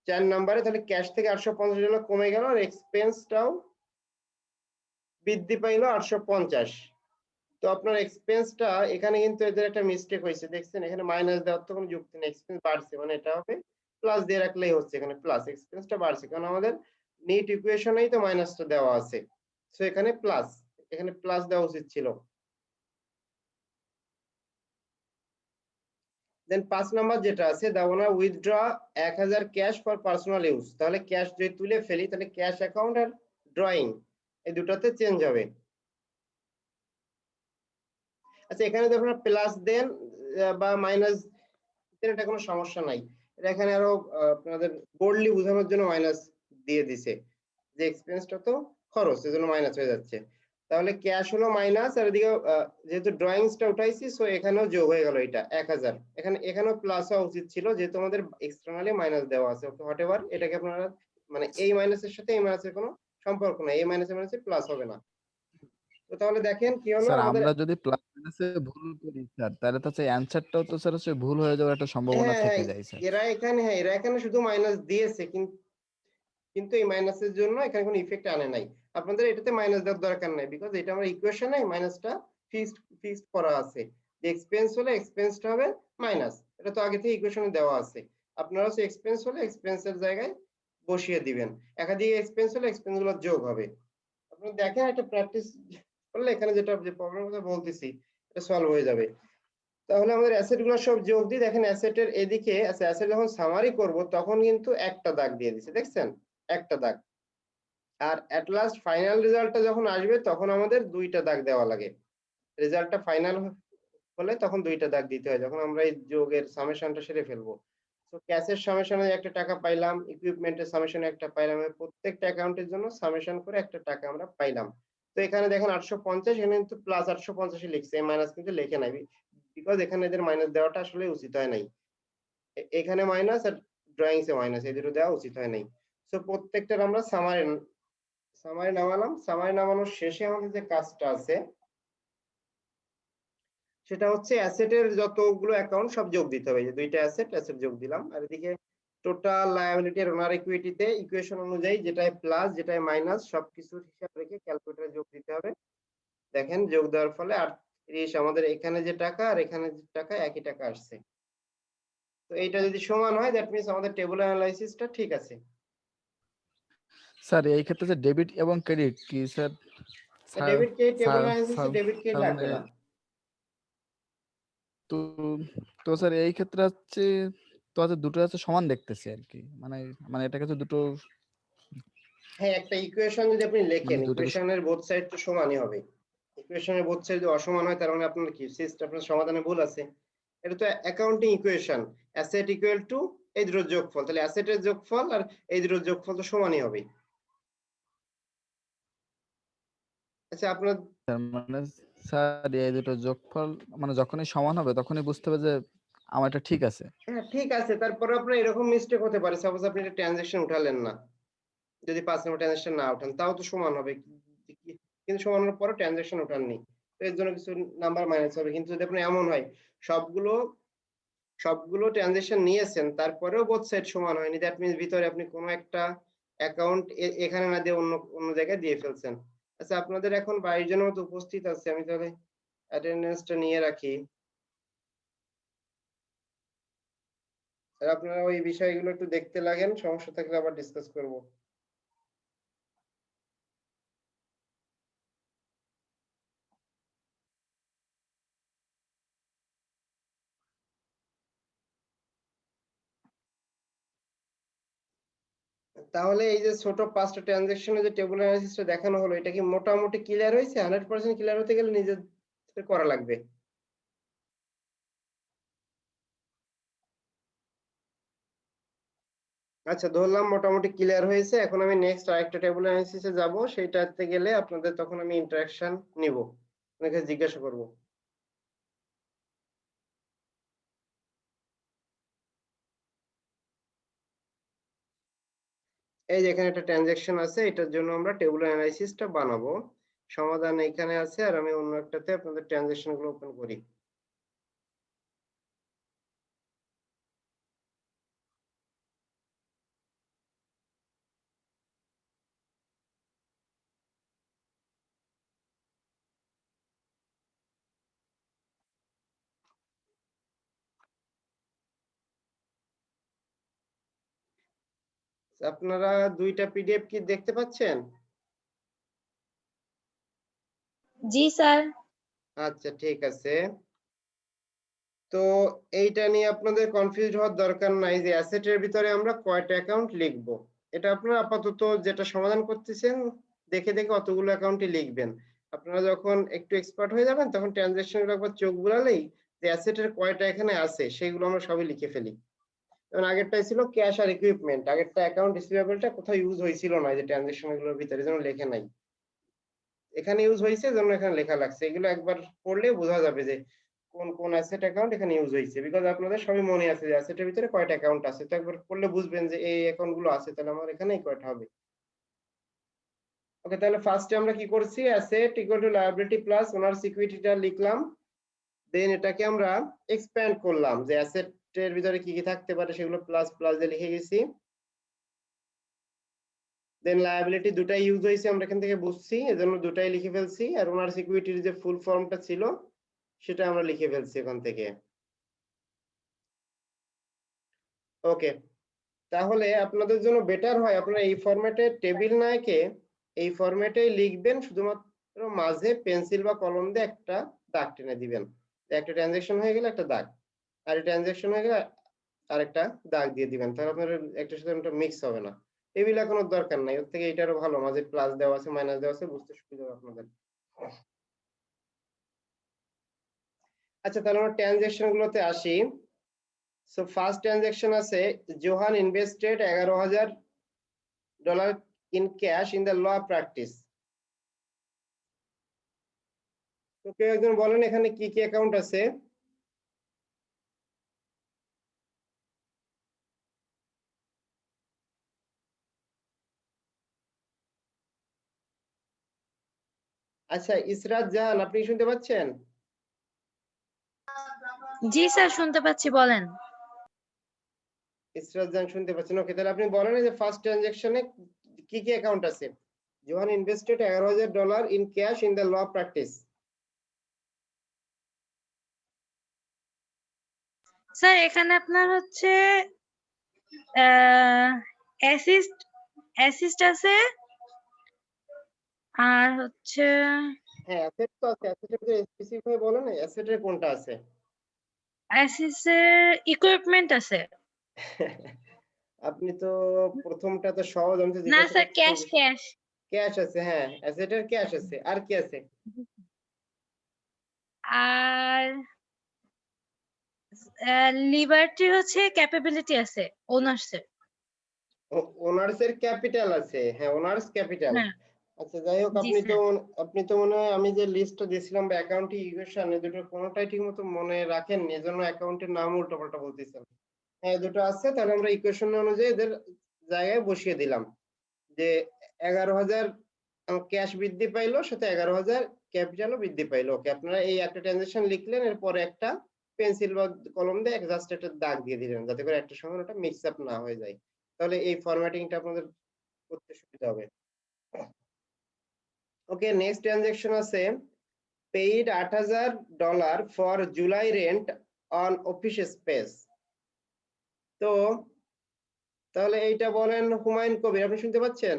4 নাম্বারে। তাহলে ক্যাশ থেকে $850 কমে গেল, আর এক্সপেন্সটাও বৃদ্ধি পাইলো 850। তো আপনার এক্সপেন্সটা এখানে কিন্তু এদের একটা মিস্টেক হয়েছে, দেখছেন এখানে মাইনাস দেওয়ার তো কোনো যুক্তি নেই, এক্সপেন্স বাড়ছে মানে এটা হবে প্লাস দিয়ে রাখলেই হচ্ছে, এখানে প্লাস এক্সপেন্সটা বাড়ছে কারণ আমাদের নিট ইকুয়েশনেই তো মাইনাসটা দেওয়া আছে। সো এখানে প্লাস দেওয়া উচিত ছিল। দেন 5 নাম্বার যেটা আছে, the owner withdraw 1,000 cash for personal use. তাহলে ক্যাশ যদি তুলে ফেলি তাহলে ক্যাশ অ্যাকাউন্ট আর ড্রয়িং এই দুটাতে চেঞ্জ হবে। আচ্ছা, এখানে যদি আপনারা প্লাস দেন বা মাইনাস দেন, এটা কোনো সমস্যা নাই। এটা এখানে আরো আপনাদের বোল্ডলি বোঝানোর জন্য মাইনাস দিয়ে দিছে, যে এক্সপেন্সটা তো খরচ, এজন্য মাইনাস হয়ে যাচ্ছে। তাহলে ক্যাশ হলো মাইনাস, আর এদিকে যেহেতু ড্রয়িংসটা উঠাইছি সো এখানেও যোগ হয়ে গেল এটা 1,000। এখানেও প্লাস হওয়া উচিত ছিল, যেহেতু আমাদের এক্সটার্নালি মাইনাস দেওয়া আছে। ওকে, হোয়াটএভার, এটাকে আপনারা মানে এই মাইনাসের সাথে এই মাইনাসের কোনো সম্পর্ক নাই, এই মাইনাসে প্লাস হবে না। তো তাহলে দেখেন কি হলো স্যার আমাদের। আমরা যদি প্লাস মাইনাসে ভুল করি স্যার তাহলে তো হচ্ছে অ্যানসারটাও তো স্যার হচ্ছে ভুল হয়ে যাওয়ার একটা সম্ভাবনা হ্যাঁ থেকে হ্যাঁ, যায় স্যার। এরা এখানে শুধু মাইনাস দিয়েছে, কিন্তু এই মাইনাসের জন্য এখানে কোনো ইফেক্ট আনে নাই। আপনাদের এটাতে মাইনাস দেওয়ার দরকার নাই, বিকজ এটা আমরা ইকুয়েশনে মাইনাসটা ফিক্সড করা আছে, যে এক্সপেন্স হলে এক্সপেন্সটা হবে মাইনাস, এটা তো আগে থেকে ইকুয়েশনে দেওয়া আছে। আপনারা হচ্ছে এক্সপেন্স হলে এক্সপেন্সের জায়গায় বসিয়ে দিবেন, একাধিক এক্সপেন্স হলে এক্সপেন্স গুলো যোগ হবে। আপনারা দেখেন একটা প্র্যাকটিস করলে এখানে যে প্রবলেম কথা বলতেছি এটা সলভ হয়ে যাবে। তাহলে আমাদের অ্যাসেট গুলো সব যোগ দিই। দেখেন অ্যাসেটের এদিকে আছে, অ্যাসেট যখন সামারি করব তখন কিন্তু একটা দাগ দিয়ে দিছে, দেখছেন একটা দাগ। আর এট লাস্ট ফাইনাল রেজাল্টটা যখন আসবে তখন আমাদের দুইটা দাগ দেওয়া লাগে। রেজাল্টটা ফাইনাল হলে তখন দুইটা দাগ দিতে হয়, যখন আমরা এই যোগের সামেশনটা সেরে ফেলবো। তো ক্যাশের সামেশনে একটা টাকা পাইলাম, ইকুইপমেন্টের সামেশনে একটা পাইলাম, প্রত্যেকটা অ্যাকাউন্টের জন্য সামেশন করে একটা টাকা আমরা পাইলাম। তো এখানে দেখেন 850, এখানে কিন্তু প্লাস 850 লিখছে, মাইনাস কিন্তু লেখে নাই, বিকজ এখানে এদের মাইনাস দেওয়াটা আসলে উচিত হয় নাই। এখানে মাইনাস আর ড্রয়িংস এ মাইনাস, এই দুটো দেওয়া উচিত হয় নাই। সো প্রত্যেকটার আমরা সামারি নামালাম। সামারি নামানোর শেষে আমাদের যে কাজটা আছে সেটা হচ্ছে অ্যাসেটের যতগুলো অ্যাকাউন্ট সব যোগ দিতে হবে। যে দুইটা অ্যাসেট যোগ দিলাম, আর এদিকে টোটাল লায়াবিলিটি আর ওনার ইকুইটিতে ইকুয়েশন অনুযায়ী যেটাই প্লাস যেটাই মাইনাস সবকিছুর হিসাব রেখে ক্যালকুলেটরে যোগ দিতে হবে। দেখেন যোগ দেওয়ার ফলে 38 আমাদের এখানে যে টাকা আর এখানে যে টাকা একই টাকা আসছে। তো এইটা যদি সমান হয় দ্যাট মিন্স আমাদের টেবল অ্যানালাইসিসটা ঠিক আছে। স্যার এই ক্ষেত্রে যে ডেবিট এবং ক্রেডিট কি স্যার? ডেবিট কে টেবল স্যার অ্যানালাইসিসে ডেবিট কে স্যার লাগবে মানে না। তো তো স্যার এই ক্ষেত্রে হচ্ছে দুটো হচ্ছে সমান দেখতেছি আর কি, মানে মানে এটাকে তো দুটো হ্যাঁ, একটা ইকুয়েশন যদি আপনি লেখেন মানে দুটোকে ইকুয়েশনের বোথ সাইড তো সমানই হবে। ইকুয়েশনের বোথ সাইড যদি অসমান হয় তার মানে আপনার কি সিস্টেম আপনার সমাধানে ভুল আছে। এটা তো accounting equation, asset equal two এই দুটোর যোগফল, তাহলে অ্যাসেটের যোগফল আর এই দুটোর যোগফল তো সমানই হবে। আচ্ছা আপনার মানে স্যার এই দুটো যোগফল মানে যখনই সমান হবে তখনই বুঝতে হবে যে আমার এটা ঠিক আছে। হ্যাঁ ঠিক আছে, তারপরে আপনার এরকম মিস্টেক হতে পারে, সাপোজ আপনি একটা ট্রানজাকশন উঠালেন না, যদি 5 নম্বর ট্রানজাকশন না উঠান তাও তো সমান হবে, কিন্তু সমান হওয়ার পরে ট্রানজাকশন উঠাননি, তো এর জন্য কিছু নাম্বার মাইনাস হবে। কিন্তু যদি আপনার এমন হয় সবগুলো ট্রানজাকশন নিয়েছেন তারপরেও বোথ সাইড সমান হয়নি, দ্যাট মিন্স ভিতরে আপনি কোনো একটা অ্যাকাউন্ট এখানে না দিয়ে অন্য অন্য জায়গায় দিয়ে ফেলছেন। আচ্ছা আপনাদের এখন 22 জনের মতো উপস্থিত আছে, আমি তাহলে অ্যাটেন্ডেন্সটা নিয়ে রাখি, আর আপনারা ওই বিষয়গুলো একটু দেখতে লাগেন, সমস্যা থাকলে আবার ডিসকাস করব। তাহলে এই যে ছোট 5টা ট্রানজাকশনে যে টেবল অ্যানালিসিসটা দেখানো হলো এটা কি মোটামুটি ক্লিয়ার হয়েছে? 100% ক্লিয়ার হতে গেলে নিজের করা লাগবে। আচ্ছা ধরলাম মোটামুটি ক্লিয়ার হয়েছে, এখন আমি নেক্সট আরেকটা টেবল অ্যানালিসিসে যাব, সেইটাতে গেলে আপনাদের তখন আমি ইন্টারাকশন নিব, আপনাকে জিজ্ঞাসা করব। এই যে এখানে একটা ট্রানজাকশন আছে, এটার জন্য আমরা টেবল অ্যানালাইসিসটা বানাবো, সমাধান এখানে আছে, আর আমি অন্য একটাতে আপনাদের ট্রানজাকশন গুলো ওপেন করি। আপনারা দুইটা পিডিএফ কি দেখতে পাচ্ছেন? জি স্যার। আচ্ছা ঠিক আছে, তো এইটা নিয়ে আপনাদের কনফিউজ হওয়ার দরকার নাই যে অ্যাসেটের ভিতরে আমরা কয়টা অ্যাকাউন্ট লিখব। এটা আপনারা আপাতত যেটা সমাধান করতেছেন দেখে দেখে অতগুলো অ্যাকাউন্টই লিখবেন। আপনারা যখন একটু এক্সপার্ট হয়ে যাবেন তখন ট্রানজাকশন গুলো একবার চোখ বুলালেই যে অ্যাসেটের কয়টা এখানে আছে সেগুলো আমরা সবই লিখে ফেলি। যেমন আগেরটাই ছিল ক্যাশ আর ইকুইপমেন্ট, আগেরটা অ্যাকাউন্ট রিসিভেবলটা কোথাও ইউজ হয়েছিল না, যে ট্রানজাকশন গুলোর ভিতরে যেন লেখে নাই, এখানে ইউজ হয়েছে জন্য এখানে লেখা লাগছে। এগুলো একবার পড়লে বোঝা যাবে যে কোন কোন অ্যাসেট অ্যাকাউন্ট এখানে ইউজ হয়েছে, বিকজ আপনাদের সবই মনে আছে যে অ্যাসেটের ভিতরে কয়টা অ্যাকাউন্ট আছে, তো একবার পড়লে বুঝবেন যে এই অ্যাকাউন্ট গুলো আছে, তাহলে আমার এখানেই কয়টা হবে। ওকে, তাহলে ফার্স্টে আমরা কি করছি, asset equal to liability plus owners ইকুইটিটা লিখলাম, দেন এটাকে আমরা এক্সপ্যান্ড করলাম যে অ্যাসেটের ভিতরে কি কি থাকতে পারে সেগুলো প্লাস প্লাস দিয়ে লিখে গেছি। দেন লায়াবিলিটি দুটাই ইউজ হয়েছে আমরা এখান থেকে বুঝছি, এজন্য দুটাই লিখে ফেলছি, আর ওনারস ইকুইটির যে ফুল ফর্মটা ছিল সেটা আমরা লিখে ফেলছি এখান থেকে। ওকে, তাহলে আপনাদের জন্য বেটার হয় আপনারা এই ফরম্যাটে টেবিল না এঁকে এই ফরম্যাটে লিখবেন, শুধুমাত্র মাঝে পেন্সিল বা কলম দিয়ে একটা দাগ টেনে দিবেন, একটা ট্রানজাকশন হয়ে গেলে একটা দাগ, আর ট্রানজাকশন হয়ে গেলে আরেকটা দাগ দিয়ে দিবেন, তাহলে আপনার একটার সাথে একটা মিক্স হবে না। টেবিল এখনো দরকার নাই, ওর থেকে এটারও ভালো, মাঝে প্লাস দেওয়া আছে মাইনাস দেওয়া আছে, বুঝতে সুবিধা হবে আপনাদের। আচ্ছা তাহলে আমরা ট্রানজাকশন গুলোতে আসি। সো ফার্স্ট ট্রানজাকশন আছে, Johan invested $11,000 in cash in the law practice. তো কেউ একজন বলেন এখানে কি কি অ্যাকাউন্ট আছে? আচ্ছা ইসরাত জাহান, আপনি শুনতে পাচ্ছেন? জি স্যার শুনতে পাচ্ছি, বলেন। ইসরাত জান শুনতে পাচ্ছেন? ওকে, তাহলে আপনি বলেন যে ফার্স্ট ট্রানজাকশনে কি কি অ্যাকাউন্ট আছে? Johan invested $11,000 in cash in the law practice. Sir এখানে আপনার হচ্ছে অ্যাসিস্ট আছে আর হচ্ছে হ্যাঁ, অ্যাসেট তো আছে, অ্যাসেটের ভিতরে স্পেসিফিক ভাবে বলেন অ্যাসেটের কোনটা আছে? অ্যাসিস্টের ইকুইপমেন্ট আছে। আপনি তো প্রথমটা তো সহজ, আমি তো না জিজ্ঞাসা স্যার, করতেছি। ক্যাশ ক্যাশ আছে, হ্যাঁ অ্যাসেটের ক্যাশ আছে, আর কি আছে? আর লিবার্টি হচ্ছে ক্যাপাবিলিটি আছে, ওনার্সের। ওনার্স এর ক্যাপিটাল আছে, হ্যাঁ ওনার্স ক্যাপিটাল। হ্যাঁ আচ্ছা যাই হোক, জি আপনি তো মনে হয় আমি যে লিস্টটা দিয়েছিলাম বা অ্যাকাউন্ট ইকুয়েশন, এই দুটো কোনোটাই ঠিক মতো মনে রাখেন, এজন্য অ্যাকাউন্টের নাম উল্টোপাল্টা বলতেছেন। হ্যাঁ দুটো আছে, তাহলে আমরা ইকুয়েশন অনুযায়ী এদের জায়গায় বসিয়ে দিলাম যে 11,000 ক্যাশ বৃদ্ধি পাইলো, সাথে 11,000 ক্যাপিটালও বৃদ্ধি পাইলো। ওকে, আপনারা এই একটা ট্রানজাকশন লিখলেন, এরপরে একটা পেন্সিল বা কলম দিয়ে জাস্ট একটা দাগ দিয়ে দিলেন, যাতে করে একটা সময় ওটা মিক্স আপ না হয়ে যায়। তাহলে এই ফরম্যাটিংটা আপনাদের করতে সুবিধা হবে। ওকে, নেক্সট ট্রানজাকশন আছে paid $8,000 for July rent on office space. তো তাহলে এইটা বলেন হুমায়ুন কবির, আপনি শুনতে পাচ্ছেন?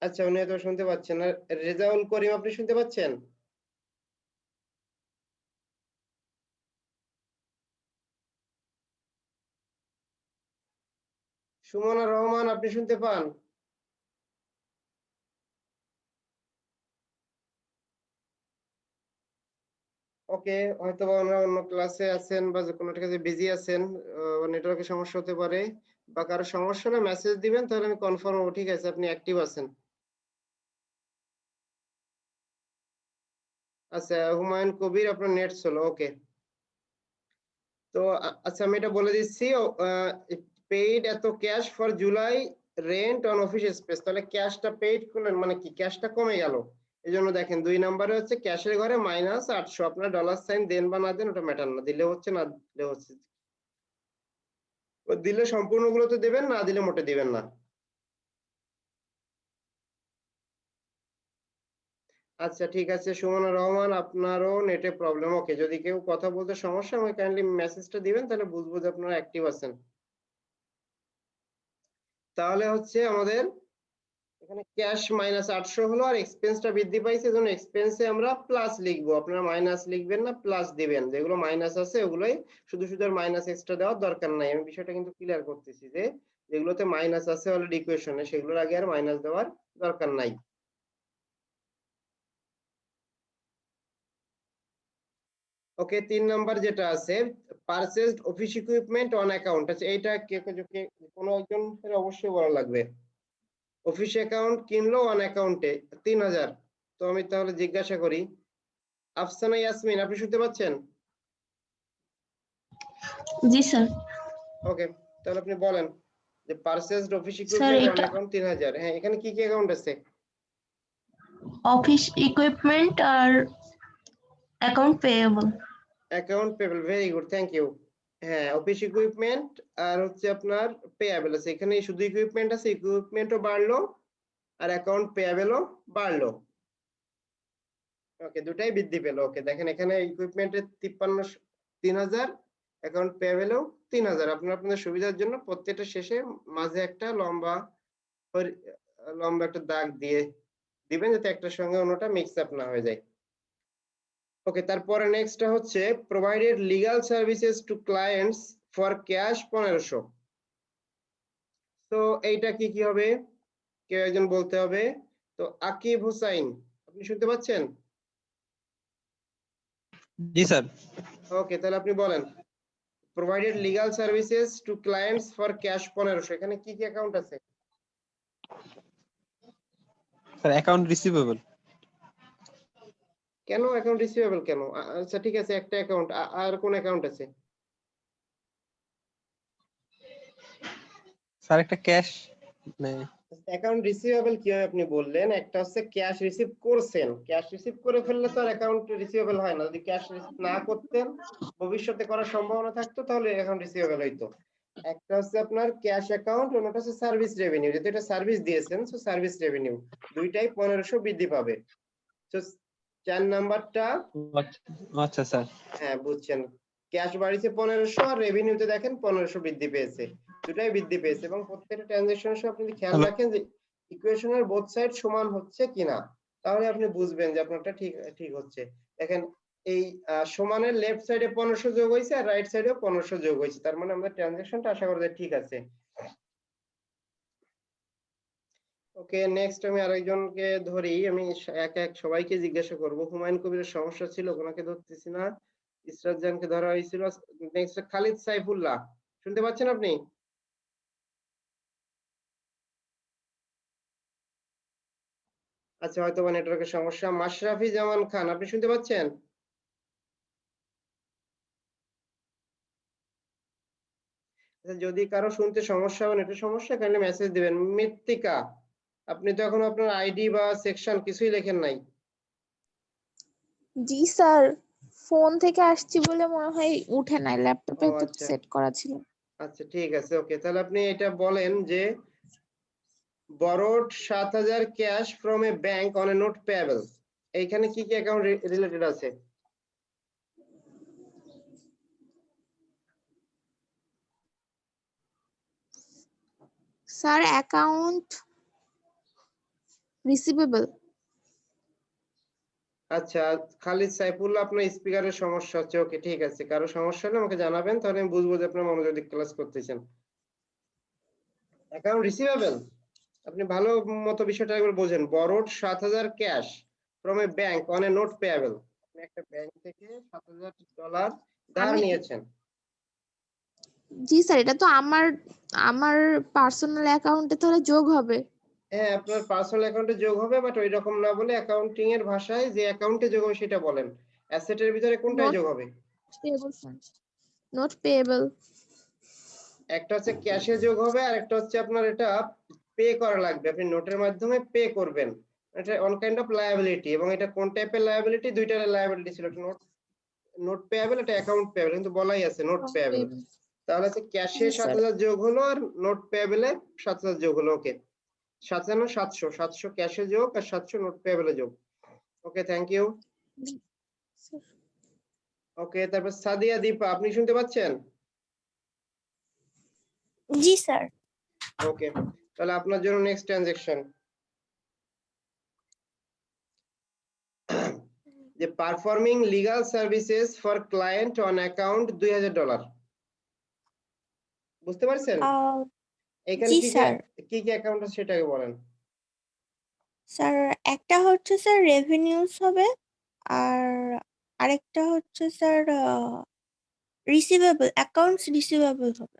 আচ্ছা, উনি তো শুনতে পাচ্ছেন না। রেজাউল করিম, আপনি শুনতে পাচ্ছেন? সুমনা রহমান, আপনি শুনতে পান? ওকে, হয়তো বা ওনারা অন্য ক্লাসে আছেন বা যে কোনো একটা কাজে বিজি আছেন, নেটওয়ার্কের সমস্যা হতে পারে, বা কারো সমস্যা হলে মেসেজ দিবেন, তাহলে আমি কনফার্ম হবো। ঠিক আছে, আপনি অ্যাক্টিভ আছেন। আচ্ছা, হুমায়ুন কবির, আপনার নেট স্লো। ওকে, তো আচ্ছা আমি এটা বলে দিচ্ছি, পেইড এত cash for July rent on office space. তাহলে ক্যাশটা পেইড করলেন মানে কি, ক্যাশটা কমে গেল। এই জন্য দেখেন 2 নম্বরে হচ্ছে ক্যাশের ঘরে -800। আপনার ডলার সাইন দেন বা না দেন ওটা ম্যাটার না, দিলে হচ্ছে না দিলে হচ্ছে। ও দিলে সম্পূর্ণগুলোতে দেবেন, না দিলে মোটে দিবেন না। আচ্ছা ঠিক আছে, সুমনা রহমান, আপনারও নেটে প্রবলেম। ওকে, যদি কেউ কথা বলতে সমস্যা, আমাকে কাইন্ডলি মেসেজটা দিবেন, তাহলে বুঝবো যে আপনারা অ্যাক্টিভ আছেন। তাহলে হচ্ছে আমাদের এখানে ক্যাশ -800 হলো, আর এক্সপেন্সটা বৃদ্ধি পাইছে, এজন্য এক্সপেন্সে আমরা প্লাস লিখবো। আপনারা মাইনাস লিখবেন না, প্লাস দিবেন। যেগুলো মাইনাস আছে ওগুলোই শুধু শুধু আর মাইনাস এক্সট্রা দেওয়ার দরকার নাই। আমি বিষয়টা কিন্তু ক্লিয়ার করতেছি যে যেগুলোতে মাইনাস আছে অলরেডি ইকুয়েশনে, সেগুলোর আগে আর মাইনাস দেওয়ার দরকার নাই। ওকে, 3 নাম্বার যেটা আছে purchased office equipment on account. আচ্ছা এইটা কোনো একজনের অবশ্যই বলা লাগবে। অফিস অ্যাকাউন্ট কিনলো অন অ্যাকাউন্টে 3,000। তো আমি তাহলে জিজ্ঞাসা করি, আফসানা ইয়াসমিন, আপনি শুনতে পাচ্ছেন? জি স্যার। ওকে, তাহলে আপনি বলেন যে purchased office sir equipment on এটা অ্যাকাউন্ট 3,000। হ্যাঁ, এখানে কি কি অ্যাকাউন্ট আছে? অফিস ইকুইপমেন্ট আর account payable. Account payable, very good, thank you. হ্যাঁ, অফিস ইকুইপমেন্ট আর হচ্ছে আপনার পেয়াবেল আছে। এখানে শুধু ইকুইপমেন্ট আছে, ইকুইপমেন্টও বাড়লো আর অ্যাকাউন্ট পেয়াবেলও বাড়লো। ওকে, দুটাই বৃদ্ধি পেল। ওকে, দেখেন এখানে ইকুইপমেন্টের 3,000, অ্যাকাউন্ট পেয়াবেলও 3,000। আপনাদের সুবিধার জন্য প্রত্যেকটা শেষে মাঝে একটা লম্বা একটা দাগ দিয়ে দিবেন, যাতে একটার সঙ্গে অন্যটা মিক্স আপ না হয়ে যায়। ওকে, তারপরে নেক্সটটা হচ্ছে provided legal services to clients for cash 1,500। তো এইটা কি কি হবে, কেউ একজন বলতে হবে। তো আকিব হুসাইন, আপনি শুনতে পাচ্ছেন? জি স্যার। ওকে, তাহলে আপনি বলেন provided legal services to clients for cash 1,500। এখানে কি কি অ্যাকাউন্ট আছে? Sir account receivable. কেন অ্যাকাউন্ট রিসিভেবল কেন? আচ্ছা ঠিক আছে, একটা অ্যাকাউন্ট, আর কোন অ্যাকাউন্ট আছে? স্যার একটা ক্যাশ মানে অ্যাকাউন্ট রিসিভেবল কিভাবে আপনি বললেন, একটা হচ্ছে ক্যাশ রিসিভ করছেন, ক্যাশ রিসিভ করে ফেললে তো আর অ্যাকাউন্ট রিসিভেবল হয় না। যদি ক্যাশ রিসিভ না করতেন, ভবিষ্যতে করার সম্ভাবনা থাকতো, তাহলে অ্যাকাউন্ট রিসিভেবল হইতো। একটা হচ্ছে আপনার ক্যাশ অ্যাকাউন্ট, অন্যটা হচ্ছে সার্ভিস রেভিনিউ। যেহেতু এটা সার্ভিস দিয়েছেন, সো সার্ভিস রেভিনিউ দুইটাই 1500 বৃদ্ধি পাবে। তো 4 নাম্বারটা, আচ্ছা আচ্ছা স্যার। হ্যাঁ বুঝছেন, ক্যাশ বাড়িছে 1500 আর রেভিনিউতে দেখেন 1500 বৃদ্ধি পেয়েছে, দুটাই বৃদ্ধি পেয়েছে। এবং প্রত্যেকটা ট্রানজাকশনের সময় আপনি যদি খেয়াল Hello? রাখেন যে ইকুয়েশনের বোথ সাইড সমান হচ্ছে কিনা, তাহলে আপনি বুঝবেন যে আপনারটা ঠিক ঠিক হচ্ছে। দেখেন এই সমানের লেফট সাইডে 1500 যোগ হয়েছে আর রাইট সাইডেও 1500 যোগ হয়েছে, তার মানে আমাদের ট্রানজাকশনটা আশা করি যে ঠিক আছে। ওকে, নেক্সট আমি আরেকজনকে ধরি, আমি এক এক সবাইকে জিজ্ঞাসা করব। হুমায়ুন কবিরের সমস্যা ছিল, ওনাকে ধরতেছি না। ইসরাত জানকে ধরা হয়েছিল। নেক্সট খালিদ সাইফুল্লাহ, শুনতে পাচ্ছেন আপনি? আচ্ছা, হয়তো বা নেটওয়ার্কের সমস্যা। মাশরাফি জামান খান, আপনি শুনতে পাচ্ছেন? আচ্ছা, যদি কারো শুনতে সমস্যা হয়, নেটের সমস্যা, কাইন্ডলি মেসেজ দিবেন। মৃত্তিকা, আপনি তো এখন আপনার আইডি বা সেকশন কিছুই লেখেন নাই। জি স্যার, ফোন থেকে আসছি বলে মনে হয় উঠে নাই, ল্যাপটপে ও তো আচ্ছা সেট করা ছিল। আচ্ছা, ঠিক আছে। ওকে, তাহলে আপনি এটা বলেন যে borrowed 7000 cash from a bank on a note payable, এইখানে কি কি অ্যাকাউন্ট রিলেটেড আছে? Sir account receivable. আচ্ছা, খালিদ সাইফুল্লাহ, আপনার স্পিকারের সমস্যা হচ্ছে। ওকে, ঠিক আছে, কারো সমস্যা হলে আমাকে জানাবেন, তাহলে আমি বুঝবো যে আপনার মনোযোগ ক্লাস করতেছেন। অ্যাকাউন্ট রিসিভেবল, আপনি ভালো মতো বিষয়টা একবার বোঝেন। borrowed 7000 cash from a bank on a note payable, আপনি একটা ব্যাংক থেকে $7000 ধার আমি নিয়েছেন। জি স্যার, এটা তো আমার আমার পার্সোনাল অ্যাকাউন্টে তাহলে যোগ হবে। হ্যাঁ, আপনার পার্সোনাল অ্যাকাউন্টে যোগ হবে, বাট ওই রকম না বলে অ্যাকাউন্টিং এর ভাষায় যে অ্যাকাউন্টে যোগ হবে সেটা বলেন। অ্যাসেটের ভিতরে কোনটায় নোট যোগ হবে? Payable, note payable. একটা হচ্ছে ক্যাশে যোগ হবে, আর একটা হচ্ছে আপনার এটা পে করা লাগবে, আপনি নোটের মাধ্যমে পে করবেন। এটা অন কাইন্ড অফ লায়াবিলিটি। এবং এটা কোন টাইপের লায়াবিলিটি? দুইটা লায়াবিলিটি ছিল, একটা নোট পেয়েবল, একটা অ্যাকাউন্ট পেয়েবল, কিন্তু বলাই আছে নোট পেয়েবল। তাহলে হচ্ছে ক্যাশে জি স্যার। 7000 যোগ হলো আর নোট পেয়েবলে 7000 যোগ হলো। ওকে, 700 ক্যাশে যোগ আর 700 নোট পেয়েবলে যোগ। ওকে, থ্যাংক ইউ। ওকে, তারপর সাদিয়া দীপা, আপনি শুনতে পাচ্ছেন? জি স্যার। ওকে, তাহলে আপনার জন্য নেক্সট ট্রানজাকশন, যে performing legal services for client on account $2000, বুঝতে পারছেন? এখানে জি কি স্যার। কি কি অ্যাকাউন্ট আছে সেটাকে বলেন। স্যার একটা হচ্ছে স্যার রেভিনিউস হবে, আর আরেকটা হচ্ছে স্যার রিসিভেবল, অ্যাকাউন্টস রিসিভেবল হবে।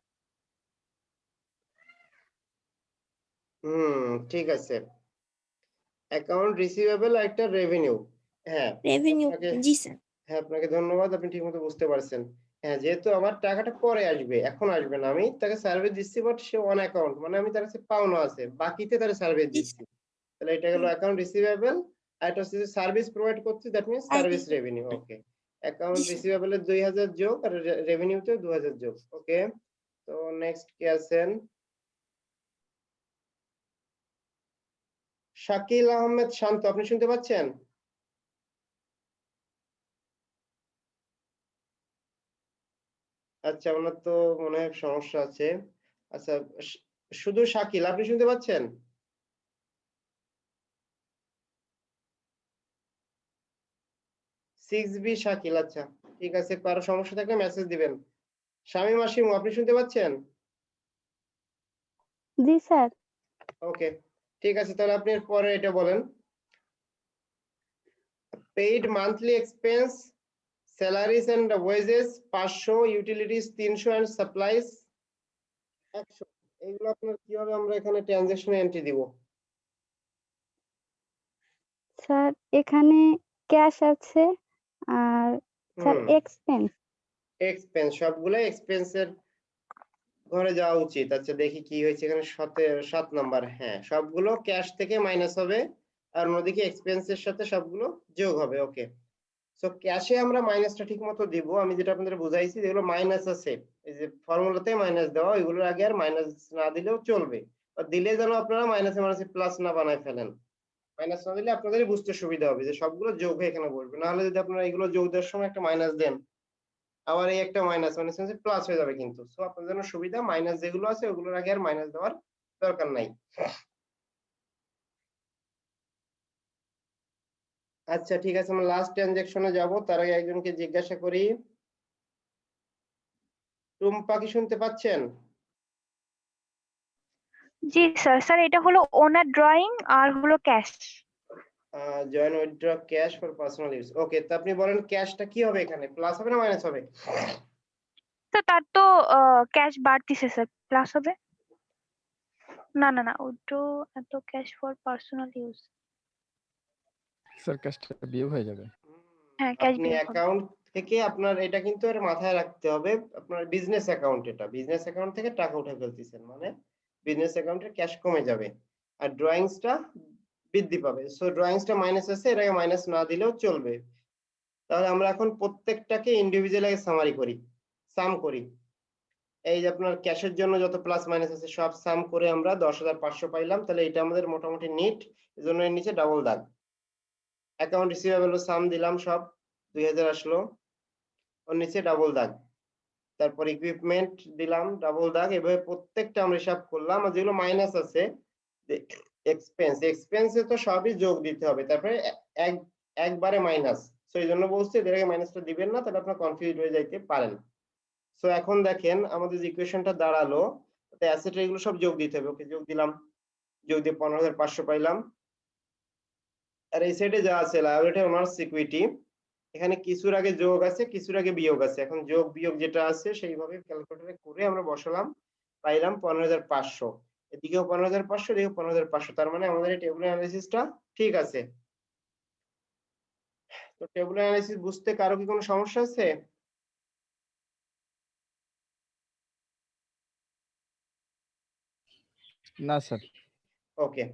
ঠিক আছে, অ্যাকাউন্ট রিসিভেবল আর একটা রেভিনিউ। হ্যাঁ রেভিনিউ, আপনাকে, জি স্যার। হ্যাঁ আপনাকে ধন্যবাদ, আপনি ঠিকমতো বুঝতে পারছেন। হ্যাঁ, যেহেতু আমার টাকাটা পরে আসবে, এখন আসবে না, আমি তাকে সার্ভিস দিচ্ছি, বাট সে অন অ্যাকাউন্ট, মানে আমি তার কাছে পাওনা আছে, বাকিতে তার সার্ভিস জি দিচ্ছি। স্যার। তাহলে এটা গেল অ্যাকাউন্ট রিসিভেবল। আর এটা হচ্ছে সার্ভিস প্রোভাইড করছি, that means service service. Revenue. Okay, account G sir. Receivable এর 2000 যোগ আর রেভিনিউতে 2000 যোগ। ওকে, তো নেক্সট কে আছেন? শাকিল আহমেদ শান্ত, আপনি শুনতে পাচ্ছেন? আচ্ছা, ওনার তো মনে হয় সমস্যা আছে। আচ্ছা, শুধু শাকিল, আপনি শুনতে পাচ্ছেন? 6B শাকিল, আচ্ছা ঠিক আছে, কারো সমস্যা থাকলে মেসেজ দিবেন। শামীম আসিমু, আপনি শুনতে পাচ্ছেন? জি স্যার। ওকে, ঠিক আছে, তাহলে আপনি পরে এটা বলেন। Paid monthly expense, salaries and wages 500, utilities 300 and supplies 100, এইগুলো আপনার কিভাবে আমরা এখানে ট্রানজাকশনে এন্ট্রি দিব? স্যার এখানে ক্যাশ আছে, আর স্যার হুম, এক্সপেন্স। এক্সপেন্স, সবগুলো এক্সপেন্সের ঘরে যাওয়া উচিত। আচ্ছা দেখি কি হয়েছে এখানে 7 নাম্বার। হ্যাঁ, সবগুলো ক্যাশ থেকে মাইনাস হবে আর অন্যদিকে এক্সপেন্সের সাথে সবগুলো যোগ হবে। ওকে। সো ক্যাশে আমরা মাইনাসটা ঠিকমতো দিব। আমি যেটা আপনাদের বুঝাইছি যেগুলো মাইনাস আছে এই যে ফর্মুলাতে মাইনাস দেওয়া ওইগুলোর আগে আর মাইনাস না দিলেও চলবে। বা দিলে যেন আপনারা মাইনাসে মাইনাসে প্লাস না বানায় ফেলেন। মাইনাস না দিলে আপনাদেরই বুঝতে সুবিধা হবে যে সবগুলো যোগ হয়ে এখানে বসবে। না হলে যদি আপনারা এগুলো যোগ দেওয়ার সময় একটা মাইনাস দেন আবার এই একটা মাইনাস মানে প্লাস হয়ে যাবে কিন্তু। সো আপনাদের জন্য সুবিধা মাইনাস যেগুলো আছে ওগুলোর আগে আর মাইনাস দেওয়ার দরকার নাই। আচ্ছা ঠিক আছে, আমরা লাস্ট ট্রানজাকশনে যাব। তার আগে একজনকে জিজ্ঞাসা করি, টুম্পা কি শুনতে পাচ্ছেন? জি স্যার। স্যার এটা হলো ওনার ড্রয়িং আর হলো cash. Join withdraw cash for personal use. Okay, তো আপনি বলেন ক্যাশটা কি হবে এখানে, প্লাস হবে না মাইনাস হবে? স্যার তার তো ক্যাশ বাড়তিছে স্যার, প্লাস হবে। না না না, উইথড্র এত cash for personal use. Sir ক্যাশটা বিয়োগ হয়ে যাবে। হ্যাঁ, ক্যাশ আপনি বিয়োগ হবে। অ্যাকাউন্ট থেকে আপনার এটা কিন্তু এর মাথায় রাখতে হবে, আপনার বিজনেস অ্যাকাউন্ট, এটা বিজনেস অ্যাকাউন্ট থেকে টাকা উঠে ফেলতেছেন মানে বিজনেস অ্যাকাউন্টের ক্যাশ কমে যাবে আর ড্রয়িংসটা বৃদ্ধি পাবে। সো ড্রয়িংসটা মাইনাস আছে, এটাকে মাইনাস না দিলেও চলবে। তাহলে আমরা এখন প্রত্যেকটাকে ইন্ডিভিজুয়াল আগে সামারি করি, সাম করি। এই যে আপনার ক্যাশের জন্য যত প্লাস মাইনাস আছে সব সাম করে আমরা 10,500 পাইলাম। তাহলে এটা আমাদের মোটামুটি নিট, এজন্য এর নিচে ডাবল দাগ। অ্যাকাউন্ট রিসিভেবল সাম দিলাম সব 2000 আসলো, ওর নিচে ডাবল দাগ। তারপর ইকুইপমেন্ট দিলাম ডাবল দাগ। এভাবে প্রত্যেকটা আমরা হিসাব করলাম। আর যেগুলো মাইনাস আছে এক্সপেন্সে তো সবই যোগ দিতে হবে, তারপরে একবারে মাইনাস। সো এই জন্য বলছি এদের আগে মাইনাসটা দিবেন না, তাহলে আপনার কনফিউজ হয়ে যাইতে পারেন। সো এখন দেখেন আমাদের যে ইকুয়েশনটা দাঁড়ালো, তাতে অ্যাসেট এগুলো সব যোগ দিতে হবে। ওকে, যোগ দিলাম, যোগ দিয়ে 15,500 পাইলাম। আর এই সাইডে যা আছে লায়াবিলিটি ওনার্স ইকুইটি, এখানে কিছুর আগে যোগ আছে কিছুর আগে বিয়োগ আছে। এখন যোগ বিয়োগ যেটা আছে সেইভাবে ক্যালকুলেটরে করে আমরা বসালাম, পাইলাম 15,500। এদিকেও 15,500, এদিকেও 15,500। তার মানে আমাদের এই টেবিল অ্যানালিসিসটা ঠিক আছে। তো টেবিল অ্যানালিসিস বুঝতে কারো কি কোনো সমস্যা আছে? না স্যার। ওকে,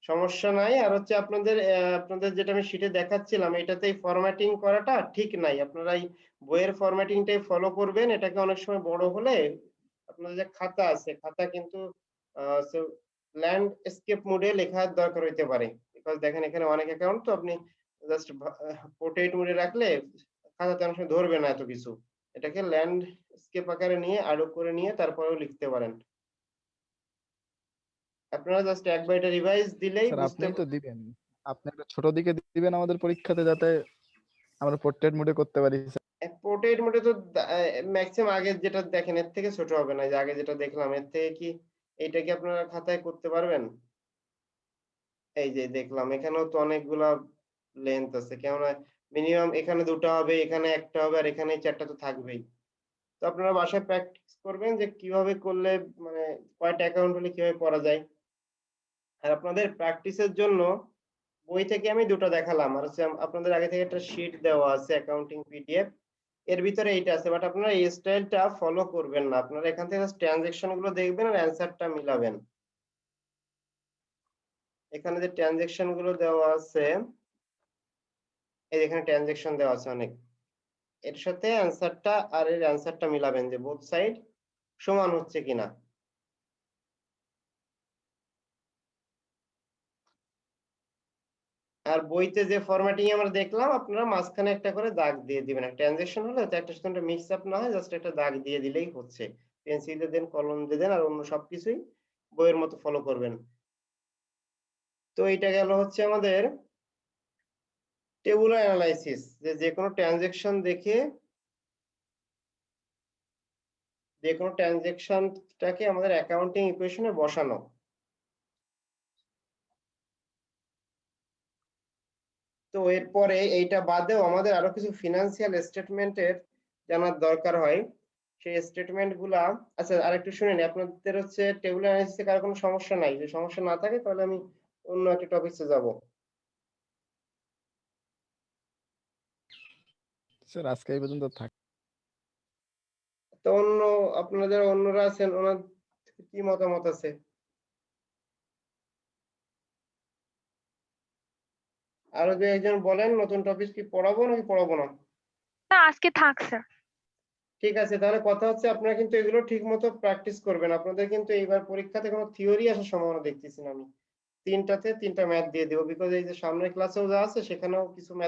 সমস্যা নাই। আর হচ্ছে আপনাদের যেটা আমি শিটে দেখাচ্ছিলাম এটাতে ফরম্যাটিং করাটা ঠিক নাই। আপনারা এই বইয়ের ফরম্যাটিংটাই ফলো করবেন। এটাকে অনেক সময় বড় হলে আপনাদের যে খাতা আছে খাতা কিন্তু ল্যান্ডস্কেপ মোডে লেখার দরকার হইতে পারে। বিকজ দেখেন এখানে অনেক অ্যাকাউন্ট, তো আপনি জাস্ট পোর্ট্রেট মোডে রাখলে খাতাতে অনেক সময় ধরবে না এত কিছু। এটাকে ল্যান্ডস্কেপ আকারে নিয়ে আরো করে নিয়ে তারপরেও লিখতে পারেন। আপনারা জাস্ট একবার এটা রিভাইজ দিলেই স্যার বুঝতে। আপনিই তো দিবেন, আপনি একটা ছোট দিকে দিবেন আমাদের পরীক্ষাতে যাতে আমরা পোর্ট্রেট মোডে করতে পারি। পোর্ট্রেট মোডে তো ম্যাক্সিমাম আগে যেটা দেখেন এর থেকে ছোট হবে না। যে আগে যেটা দেখলাম এর থেকে কি এইটা কি আপনারা খাতায় করতে পারবেন? এই যে দেখলাম এখানেও তো অনেকগুলা লেন্থ আছে, কেননা মিনিমাম এখানে দুটো হবে, এখানে একটা হবে, আর এখানে চারটা তো থাকবেই। তো আপনারা বাসায় প্র্যাকটিস করবেন যে কিভাবে করলে মানে কয়টা অ্যাকাউন্ট হলে কিভাবে করা যায়। আর আপনাদের প্র্যাকটিসের জন্য বই থেকে আমি দুটো দেখালাম, আর হচ্ছে আপনাদের আগে থেকে একটা শীট দেওয়া আছে অ্যাকাউন্টিং পিডিএফ, এর ভিতরে এইটা আছে। বাট আপনারা এই স্টাইলটা ফলো করবেন না। আপনারা এখান থেকে ট্রানজেকশন গুলো দেখবেন আর অ্যান্সারটা মিলাবেন। এখানে যে ট্রানজেকশন গুলো দেওয়া আছে, এই এখানে ট্রানজেকশন দেওয়া আছে অনেক, এর সাথে অ্যান্সারটা আর এর অ্যান্সারটা মিলাবেন যে বোথ সাইড সমান হচ্ছে কিনা। আর বইতে যে ফরম্যাটিং আমরা দেখলাম আপনারা মাঝখানে একটা করে দাগ দিয়ে দিবেন। ট্রানজেকশন হলে তো একটা সাথে মিক্স আপ না হয়, জাস্ট একটা দাগ দিয়ে দিলেই হচ্ছে। পেন্সিল দিয়ে দেন, কলম দিয়ে দেন, আর অন্য সবকিছুই বইয়ের মতো ফলো করবেন। তো এটা গেল হচ্ছে আমাদের টেবুলার অ্যানালাইসিস, যে কোনো ট্রানজেকশন দেখে যে কোনো ট্রানজেকশনটাকে আমাদের অ্যাকাউন্টিং ইকুয়েশনে বসানো। তো এরপরে এইটা বাদেও আমাদের আরো কিছু ফিনান্সিয়াল স্টেটমেন্টের জানার দরকার হয়। সেই স্টেটমেন্ট গুলা, আচ্ছা আরেকটু শুনেন, আপনাদের হচ্ছে টেবিল অ্যানালাইসিসে কারো কোনো সমস্যা নাই? যদি সমস্যা না থাকে তাহলে আমি অন্য একটা টপিকসে যাব। স্যার আজকে এই পর্যন্ত থাক। তো অন্য আপনারা যারা অন্যরা আছেন ওনার কি মতামত আছে? আরো দু একজন বলেন, নতুন টপিক কি পড়াবো নাকি পড়াবো না? না আজকে থাক স্যার। ঠিক আছে, তাহলে কথা হচ্ছে আপনারা কিন্তু এগুলো ঠিক মতো প্র্যাকটিস করবেন। আপনাদের কিন্তু এইবার পরীক্ষাতে কোনো থিওরি আসার সম্ভাবনা দেখতেছি না আমি। 3টাতে 3টা ম্যাথ দিয়ে দেবো, বিকজ এই যে সামনের ক্লাসেও যা আছে সেখানেও কিছু ম্যাথ